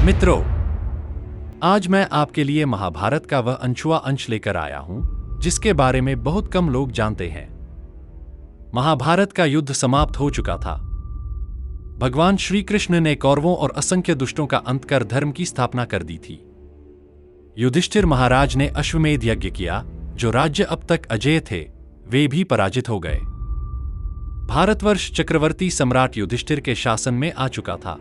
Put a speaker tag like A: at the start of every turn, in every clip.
A: मित्रों, आज मैं आपके लिए महाभारत का वह अनछुआ अंश लेकर आया हूं जिसके बारे में बहुत कम लोग जानते हैं। महाभारत का युद्ध समाप्त हो चुका था। भगवान श्री कृष्ण ने कौरवों और असंख्य दुष्टों का अंत कर धर्म की स्थापना कर दी थी। युधिष्ठिर महाराज ने अश्वमेध यज्ञ किया। जो राज्य अब तक अजेय थे वे भी पराजित हो गए। भारतवर्ष चक्रवर्ती सम्राट युधिष्ठिर के शासन में आ चुका था।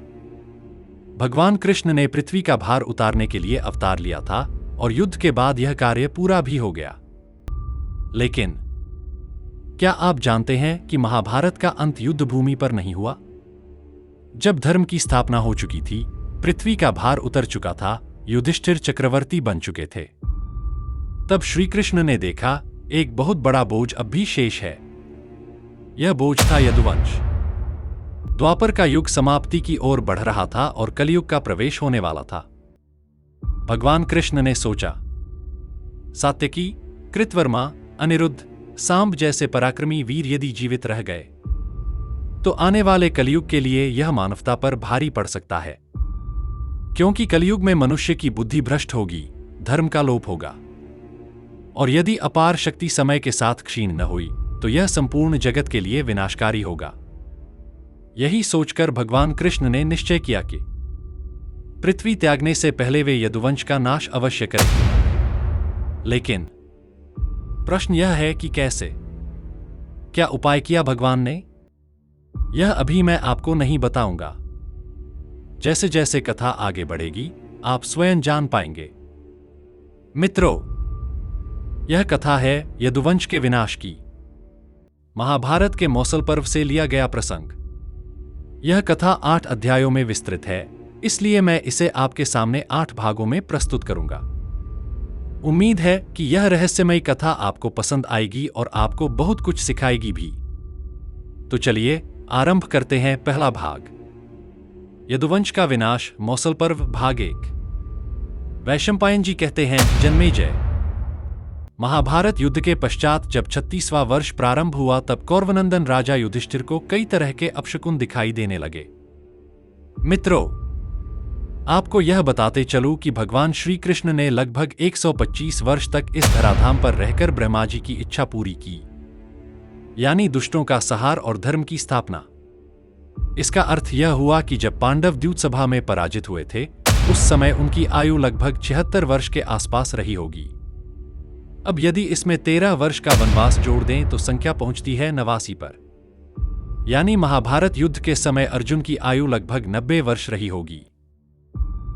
A: भगवान कृष्ण ने पृथ्वी का भार उतारने के लिए अवतार लिया था और युद्ध के बाद यह कार्य पूरा भी हो गया। लेकिन क्या आप जानते हैं कि महाभारत का अंत युद्ध भूमि पर नहीं हुआ? जब धर्म की स्थापना हो चुकी थी, पृथ्वी का भार उतर चुका था, युधिष्ठिर चक्रवर्ती बन चुके थे, तब श्री कृष्ण ने देखा एक बहुत बड़ा बोझ अब भी शेष है। यह बोझ था यदुवंश। द्वापर का युग समाप्ति की ओर बढ़ रहा था और कलयुग का प्रवेश होने वाला था। भगवान कृष्ण ने सोचा, सात्यकी, कृतवर्मा, अनिरुद्ध, सांब जैसे पराक्रमी वीर यदि जीवित रह गए तो आने वाले कलयुग के लिए यह मानवता पर भारी पड़ सकता है, क्योंकि कलयुग में मनुष्य की बुद्धि भ्रष्ट होगी, धर्म का लोप होगा, और यदि अपार शक्ति समय के साथ क्षीण न हुई तो यह संपूर्ण जगत के लिए विनाशकारी होगा। यही सोचकर भगवान कृष्ण ने निश्चय किया कि पृथ्वी त्यागने से पहले वे यदुवंश का नाश अवश्य करेंगे। लेकिन प्रश्न यह है कि कैसे? क्या उपाय किया भगवान ने? यह अभी मैं आपको नहीं बताऊंगा। जैसे जैसे कथा आगे बढ़ेगी आप स्वयं जान पाएंगे। मित्रों, यह कथा है यदुवंश के विनाश की। महाभारत के मौसल पर्व से लिया गया प्रसंग। यह कथा 8 अध्यायों में विस्तृत है, इसलिए मैं इसे आपके सामने 8 भागों में प्रस्तुत करूंगा। उम्मीद है कि यह रहस्यमयी कथा आपको पसंद आएगी और आपको बहुत कुछ सिखाएगी भी। तो चलिए आरंभ करते हैं पहला भाग, यदुवंश का विनाश, मौसल पर्व, भाग 1। वैशंपायन जी कहते हैं, जन्मेजय, महाभारत युद्ध के पश्चात जब 36वां वर्ष प्रारंभ हुआ तब कौरवनंदन राजा युधिष्ठिर को कई तरह के अपशकुन दिखाई देने लगे। मित्रों, आपको यह बताते चलूं कि भगवान श्री कृष्ण ने लगभग 125 वर्ष तक इस धराधाम पर रहकर ब्रह्मा जी की इच्छा पूरी की, यानी दुष्टों का संहार और धर्म की स्थापना। इसका अर्थ यह हुआ कि जब पांडव द्यूतसभा में पराजित हुए थे उस समय उनकी आयु लगभग 76 वर्ष के आसपास रही होगी। अब यदि इसमें 13 वर्ष का वनवास जोड़ दें तो संख्या पहुंचती है 89 पर, यानी महाभारत युद्ध के समय अर्जुन की आयु लगभग 90 वर्ष रही होगी।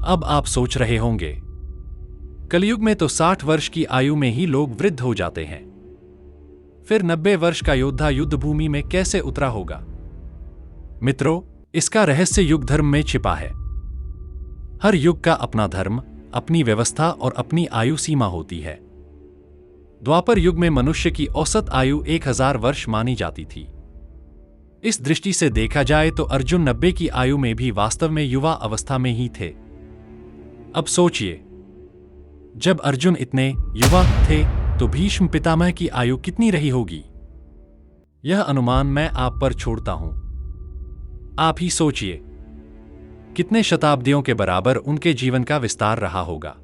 A: अब आप सोच रहे होंगे, कलयुग में तो 60 वर्ष की आयु में ही लोग वृद्ध हो जाते हैं, फिर 90 वर्ष का योद्धा युद्ध भूमि में कैसे उतरा होगा? मित्रों, इसका रहस्य युग धर्म में छिपा है। हर युग का अपना धर्म, अपनी व्यवस्था और अपनी आयु सीमा होती है। द्वापर युग में मनुष्य की औसत आयु 1000 वर्ष मानी जाती थी। इस दृष्टि से देखा जाए तो अर्जुन 90 की आयु में भी वास्तव में युवा अवस्था में ही थे। अब सोचिए, जब अर्जुन इतने युवा थे तो भीष्म पितामह की आयु कितनी रही होगी? यह अनुमान मैं आप पर छोड़ता हूं। आप ही सोचिए, कितने शताब्दियों के बराबर उनके जीवन का विस्तार रहा होगा।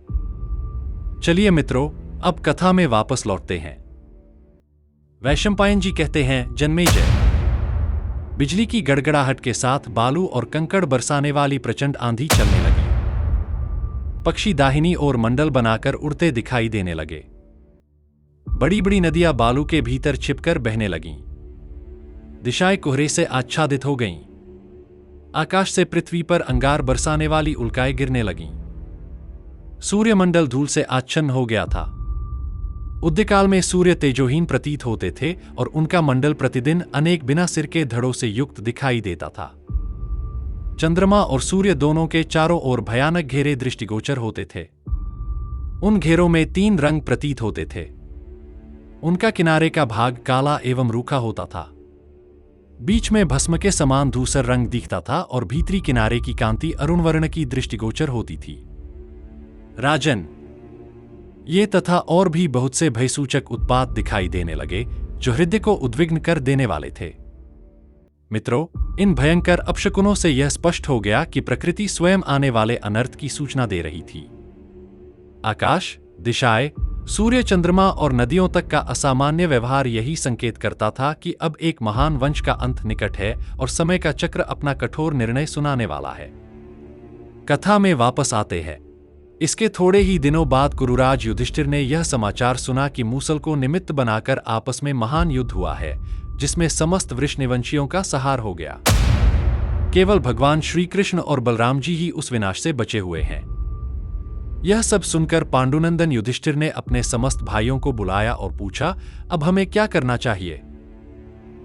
A: चलिए मित्रों, अब कथा में वापस लौटते हैं। वैशंपायन जी कहते हैं, जन्मेजय, बिजली की गड़गड़ाहट के साथ बालू और कंकड़ बरसाने वाली प्रचंड आंधी चलने लगी। पक्षी दाहिनी ओर मंडल बनाकर उड़ते दिखाई देने लगे। बड़ी बड़ी नदियां बालू के भीतर छिपकर बहने लगीं। दिशाएं कोहरे से आच्छादित हो गईं। आकाश से पृथ्वी पर अंगार बरसाने वाली उल्काएं गिरने लगीं। सूर्यमंडल धूल से आच्छन्न हो गया था। उदयकाल में सूर्य तेजोहीन प्रतीत होते थे और उनका मंडल प्रतिदिन अनेक बिना सिर के धड़ों से युक्त दिखाई देता था। चंद्रमा और सूर्य दोनों के चारों ओर भयानक घेरे दृष्टिगोचर होते थे। उन घेरों में 3 रंग प्रतीत होते थे। उनका किनारे का भाग काला एवं रूखा होता था, बीच में भस्म के समान धूसर रंग दिखता था और भीतरी किनारे की कांति अरुण वर्ण की दृष्टिगोचर होती थी। राजन, ये तथा और भी बहुत से भयसूचक उत्पात दिखाई देने लगे जो हृदय को उद्विग्न कर देने वाले थे। मित्रों, इन भयंकर अपशकुनों से यह स्पष्ट हो गया कि प्रकृति स्वयं आने वाले अनर्थ की सूचना दे रही थी। आकाश, दिशाएं, सूर्य, चंद्रमा और नदियों तक का असामान्य व्यवहार यही संकेत करता था कि अब एक महान वंश का अंत निकट है और समय का चक्र अपना कठोर निर्णय सुनाने वाला है। कथा में वापस आते हैं। इसके थोड़े ही दिनों बाद कुरुराज युधिष्ठिर ने यह समाचार सुना कि मूसल को निमित्त बनाकर आपस में महान युद्ध हुआ है, जिसमें समस्त वृषनिवंशियों का संहार हो गया। केवल भगवान श्री कृष्ण और बलराम जी ही उस विनाश से बचे हुए हैं। यह सब सुनकर पांडुनंदन युधिष्ठिर ने अपने समस्त भाइयों को बुलाया और पूछा, अब हमें क्या करना चाहिए?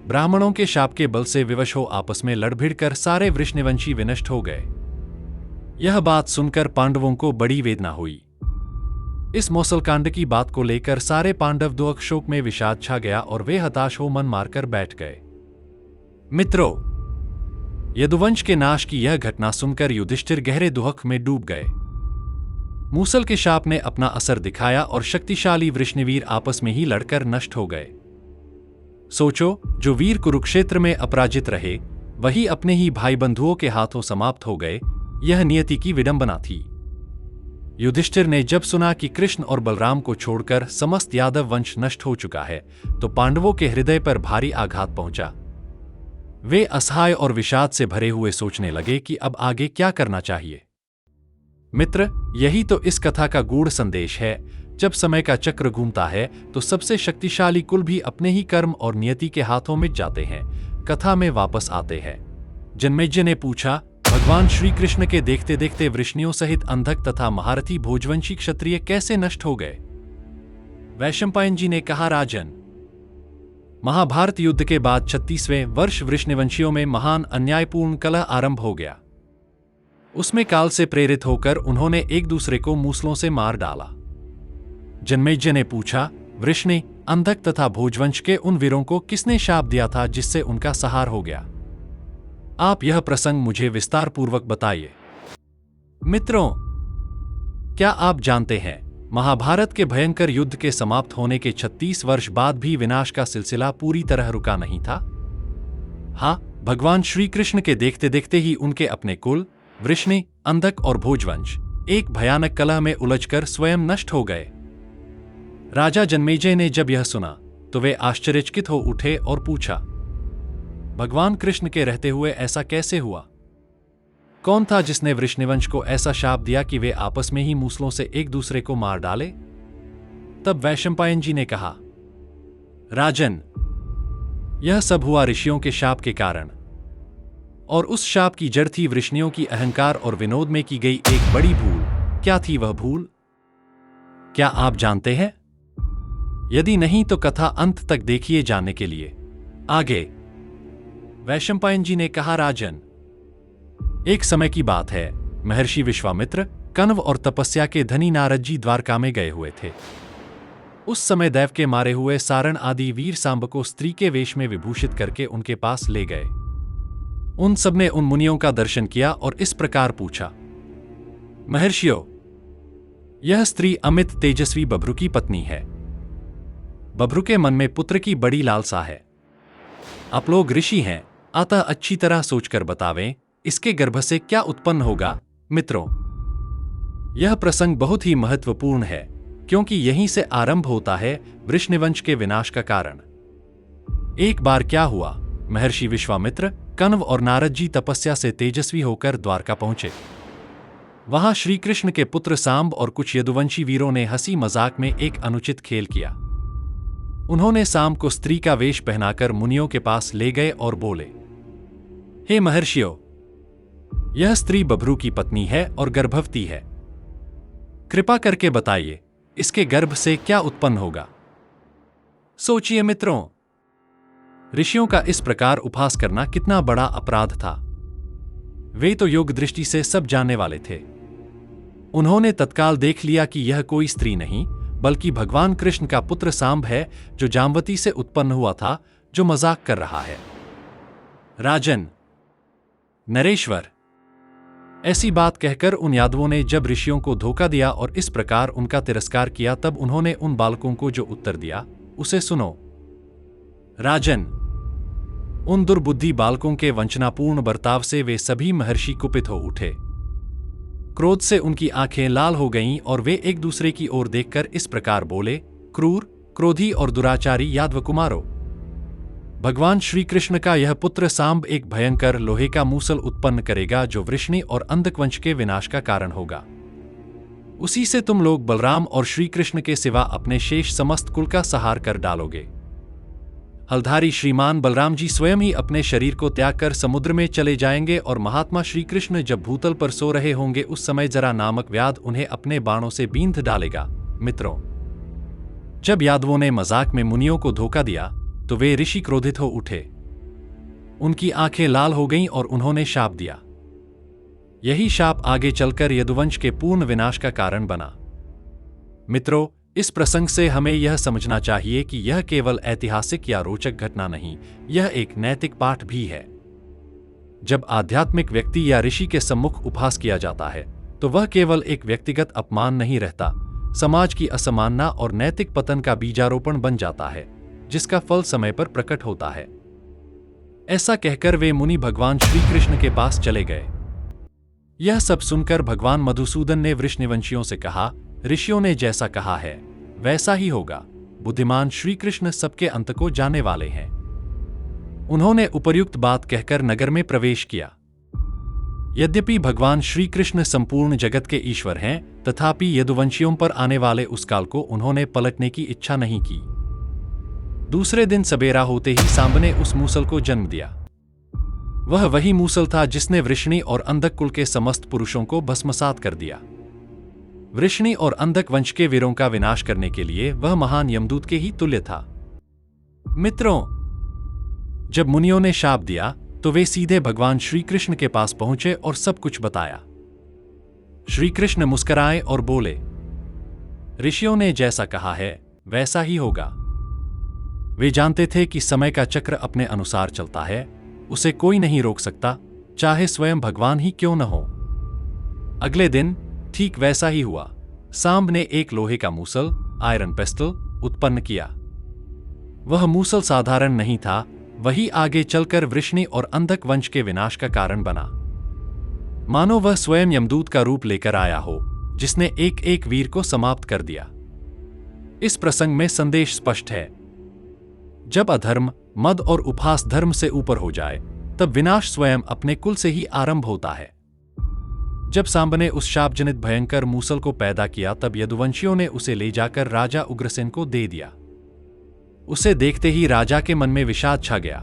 A: ब्राह्मणों के शाप के बल से विवश हो आपस में लड़ भिड़ कर सारे वृषनिवंशी विनष्ट हो गए। यह बात सुनकर पांडवों को बड़ी वेदना हुई। इस मौसलकांड की बात को लेकर सारे पांडव दुख शोक में विषाद छा गया और वे हताश हो मन मारकर बैठ गए। मित्रों, यदुवंश के नाश की यह घटना सुनकर युधिष्ठिर गहरे दुख में डूब गए। मूसल के शाप ने अपना असर दिखाया और शक्तिशाली वृषनिवीर आपस में ही लड़कर नष्ट हो गए। सोचो, जो वीर कुरुक्षेत्र में अपराजित रहे, वही अपने ही भाई बंधुओं के हाथों समाप्त हो गए। यह नियति की विडंबना थी। युधिष्ठिर ने जब सुना कि कृष्ण और बलराम को छोड़कर समस्त यादव वंश नष्ट हो चुका है, तो पांडवों के हृदय पर भारी आघात पहुंचा। वे असहाय और विषाद से भरे हुए सोचने लगे कि अब आगे क्या करना चाहिए। मित्र, यही तो इस कथा का गूढ़ संदेश है। जब समय का चक्र घूमता है तो सबसे शक्तिशाली कुल भी अपने ही कर्म और नियति के हाथों मिट जाते हैं। कथा में वापस आते हैं। जन्मेजय ने पूछा, भगवान श्री कृष्ण के देखते देखते वृष्णियों सहित अंधक तथा महारथी भोजवंशी क्षत्रिय कैसे नष्ट हो गए? वैशंपायन जी ने कहा, राजन, महाभारत युद्ध के बाद 36वें वर्ष वृषनिवंशियों में महान अन्यायपूर्ण कलह आरंभ हो गया। उसमें काल से प्रेरित होकर उन्होंने एक दूसरे को मूसलों से मार डाला। जन्मेजय ने पूछा, वृषनि, अंधक तथा भोजवंश के उन वीरों को किसने शाप दिया था जिससे उनका संहार हो गया? आप यह प्रसंग मुझे विस्तार पूर्वक बताइए। मित्रों, क्या आप जानते हैं, महाभारत के भयंकर युद्ध के समाप्त होने के 36 वर्ष बाद भी विनाश का सिलसिला पूरी तरह रुका नहीं था। हाँ, भगवान श्री कृष्ण के देखते देखते ही उनके अपने कुल, वृषनि, अंधक और भोजवंश एक भयानक कलह में उलझकर स्वयं नष्ट हो गए। राजा जन्मेजय ने जब यह सुना तो वे आश्चर्यचकित हो उठे और पूछा, भगवान कृष्ण के रहते हुए ऐसा कैसे हुआ? कौन था जिसने वृषनिवंश को ऐसा शाप दिया कि वे आपस में ही मूसलों से एक दूसरे को मार डाले? तब वैशंपायन जी ने कहा, राजन, यह सब हुआ ऋषियों के शाप के कारण, और उस शाप की जड़ थी वृषनियों की अहंकार और विनोद में की गई एक बड़ी भूल। क्या थी वह भूल? क्या आप जानते हैं? यदि नहीं तो कथा अंत तक देखिए जानने के लिए। आगे वैशंपायन जी ने कहा, राजन, एक समय की बात है, महर्षि विश्वामित्र कण्व और तपस्या के धनी नारद जी द्वारका में गए हुए थे। उस समय दैव के मारे हुए सारण आदि वीर सांब को स्त्री के वेश में विभूषित करके उनके पास ले गए। उन सब ने उन मुनियों का दर्शन किया और इस प्रकार पूछा, महर्षियों, यह स्त्री अमित तेजस्वी बभ्रु की पत्नी है। बभ्रु के मन में पुत्र की बड़ी लालसा है। आप लोग ऋषि हैं, अतः अच्छी तरह सोचकर बतावें, इसके गर्भ से क्या उत्पन्न होगा? मित्रों, यह प्रसंग बहुत ही महत्वपूर्ण है, क्योंकि यहीं से आरंभ होता है वृषनिवंश के विनाश का कारण। एक बार क्या हुआ, महर्षि विश्वामित्र, कण्व और नारद जी तपस्या से तेजस्वी होकर द्वारका पहुंचे। वहां श्री कृष्ण के पुत्र सांब और कुछ यदुवंशी वीरों ने हंसी मजाक में एक अनुचित खेल किया। उन्होंने सांब को स्त्री का वेश पहनाकर मुनियों के पास ले गए और बोले, हे महर्षियों, यह स्त्री बभ्रू की पत्नी है और गर्भवती है। कृपा करके बताइए, इसके गर्भ से क्या उत्पन्न होगा? सोचिए मित्रों, ऋषियों का इस प्रकार उपहास करना कितना बड़ा अपराध था। वे तो योग दृष्टि से सब जानने वाले थे। उन्होंने तत्काल देख लिया कि यह कोई स्त्री नहीं, बल्कि भगवान कृष्ण का पुत्र सांब है, जो जाम्बवती से उत्पन्न हुआ था, जो मजाक कर रहा है। राजन, नरेश्वर, ऐसी बात कहकर उन यादवों ने जब ऋषियों को धोखा दिया और इस प्रकार उनका तिरस्कार किया, तब उन्होंने उन बालकों को जो उत्तर दिया, उसे सुनो। राजन, उन दुर्बुद्धि बालकों के वंचनापूर्ण बर्ताव से वे सभी महर्षि कुपित हो उठे। क्रोध से उनकी आंखें लाल हो गईं और वे एक दूसरे की ओर देखकर इस प्रकार बोले, क्रूर, क्रोधी और दुराचारी यादव कुमारों, भगवान श्री कृष्ण का यह पुत्र सांब एक भयंकर लोहे का मूसल उत्पन्न करेगा जो वृष्णि और अंधक वंश के विनाश का कारण होगा। उसी से तुम लोग बलराम और श्री कृष्ण के सिवा अपने शेष समस्त कुल का संहार कर डालोगे। हलधारी श्रीमान बलराम जी स्वयं ही अपने शरीर को त्याग कर समुद्र में चले जाएंगे और महात्मा श्री कृष्ण जब भूतल पर सो रहे होंगे उस समय जरा नामक व्याध उन्हें अपने बाणों से बींध डालेगा। मित्रों, जब यादवों ने मजाक में मुनियों को धोखा दिया तो वे ऋषि क्रोधित हो उठे। उनकी आंखें लाल हो गईं और उन्होंने शाप दिया। यही शाप आगे चलकर यदुवंश के पूर्ण विनाश का कारण बना। मित्रों, इस प्रसंग से हमें यह समझना चाहिए कि यह केवल ऐतिहासिक या रोचक घटना नहीं, यह एक नैतिक पाठ भी है। जब आध्यात्मिक व्यक्ति या ऋषि के सम्मुख उपहास किया जाता है तो वह केवल एक व्यक्तिगत अपमान नहीं रहता, समाज की असमानता और नैतिक पतन का बीजारोपण बन जाता है, जिसका फल समय पर प्रकट होता है। ऐसा कहकर वे मुनि भगवान श्री कृष्ण के पास चले गए। यह सब सुनकर भगवान मधुसूदन ने वृष्णिवंशियों से कहा, ऋषियों ने जैसा कहा है वैसा ही होगा। बुद्धिमान श्री कृष्ण सबके अंत को जानने वाले हैं। उन्होंने उपर्युक्त बात कहकर नगर में प्रवेश किया। यद्यपि भगवान श्री कृष्ण संपूर्ण जगत के ईश्वर हैं, तथापि यदुवंशियों पर आने वाले उस काल को उन्होंने पलटने की इच्छा नहीं की। दूसरे दिन सबेरा होते ही सांब ने उस मूसल को जन्म दिया। वह वही मूसल था जिसने वृष्णि और अंधक कुल के समस्त पुरुषों को भस्मसात कर दिया। वृष्णि और अंधक वंश के वीरों का विनाश करने के लिए वह महान यमदूत के ही तुल्य था। मित्रों, जब मुनियों ने शाप दिया तो वे सीधे भगवान श्री कृष्ण के पास पहुंचे और सब कुछ बताया। श्री कृष्ण मुस्कुराए और बोले, ऋषियों ने जैसा कहा है वैसा ही होगा। वे जानते थे कि समय का चक्र अपने अनुसार चलता है, उसे कोई नहीं रोक सकता, चाहे स्वयं भगवान ही क्यों न हो। अगले दिन ठीक वैसा ही हुआ। सांब ने एक लोहे का मूसल, आयरन पेस्टल, उत्पन्न किया। वह मूसल साधारण नहीं था, वही आगे चलकर वृष्णि और अंधक वंश के विनाश का कारण बना। मानो वह स्वयं यमदूत का रूप लेकर आया हो, जिसने एक एक वीर को समाप्त कर दिया। इस प्रसंग में संदेश स्पष्ट है। जब अधर्म, मद और उपहास धर्म से ऊपर हो जाए, तब विनाश स्वयं अपने कुल से ही आरंभ होता है। जब सांब ने उस शापजनित भयंकर मूसल को पैदा किया, तब यदुवंशियों ने उसे ले जाकर राजा उग्रसेन को दे दिया। उसे देखते ही राजा के मन में विषाद छा गया।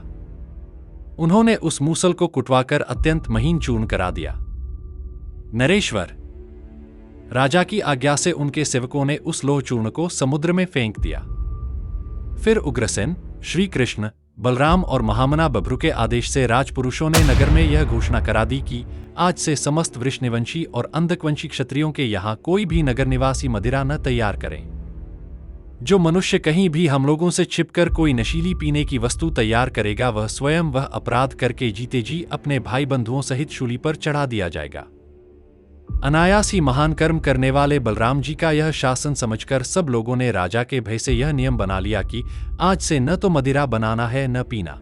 A: उन्होंने उस मूसल को कुटवाकर अत्यंत महीन चूर्ण करा दिया। नरेश्वर, राजा की आज्ञा से उनके सेवकों ने उस लोह चूर्ण को समुद्र में फेंक दिया। फिर उग्रसेन, श्री कृष्ण, बलराम और महामना बभ्रु के आदेश से राजपुरुषों ने नगर में यह घोषणा करा दी कि आज से समस्त वृष्णिवंशी और अंधकवंशी क्षत्रियों के यहाँ कोई भी नगर निवासी मदिरा न तैयार करें। जो मनुष्य कहीं भी हम लोगों से छिपकर कोई नशीली पीने की वस्तु तैयार करेगा, वह स्वयं वह अपराध करके जीते जी अपने भाई बंधुओं सहित शूली पर चढ़ा दिया जाएगा। अनायास ही महान कर्म करने वाले बलराम जी का यह शासन समझकर सब लोगों ने राजा के भय से यह नियम बना लिया कि आज से न तो मदिरा बनाना है न पीना।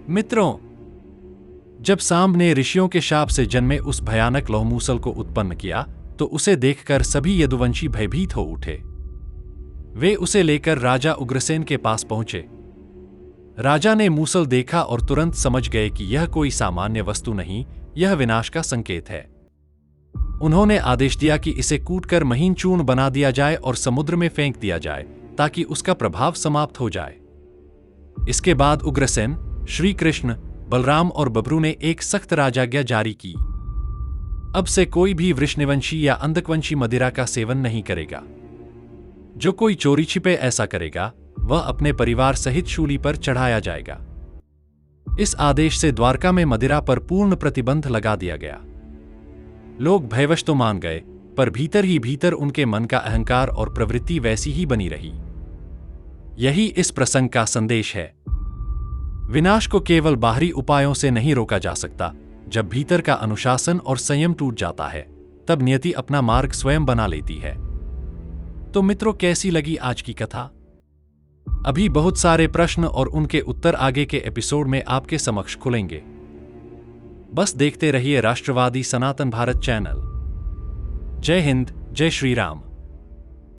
A: मित्रों, जब सांब ने ऋषियों के शाप से जन्मे उस भयानक लोहमूसल को उत्पन्न किया तो उसे देखकर सभी यदुवंशी भयभीत हो उठे। वे उसे लेकर राजा उग्रसेन के पास पहुंचे। राजा ने मूसल देखा और तुरंत समझ गए कि यह कोई सामान्य वस्तु नहीं, यह विनाश का संकेत है। उन्होंने आदेश दिया कि इसे कूटकर महीन चूर्ण बना दिया जाए और समुद्र में फेंक दिया जाए ताकि उसका प्रभाव समाप्त हो जाए। इसके बाद उग्रसेन, श्री कृष्ण, बलराम और बभ्रु ने एक सख्त राजाज्ञा जारी की। अब से कोई भी वृष्णिवंशी या अंधकवंशी मदिरा का सेवन नहीं करेगा। जो कोई चोरी छिपे ऐसा करेगा, वह अपने परिवार सहित शूली पर चढ़ाया जाएगा। इस आदेश से द्वारका में मदिरा पर पूर्ण प्रतिबंध लगा दिया गया। लोग भयवश तो मान गए, पर भीतर ही भीतर उनके मन का अहंकार और प्रवृत्ति वैसी ही बनी रही। यही इस प्रसंग का संदेश है। विनाश को केवल बाहरी उपायों से नहीं रोका जा सकता। जब भीतर का अनुशासन और संयम टूट जाता है, तब नियति अपना मार्ग स्वयं बना लेती है। तो मित्रों, कैसी लगी आज की कथा? अभी बहुत सारे प्रश्न और उनके उत्तर आगे के एपिसोड में आपके समक्ष खुलेंगे। बस देखते रहिए राष्ट्रवादी सनातन भारत चैनल। जय हिंद, जय श्री राम।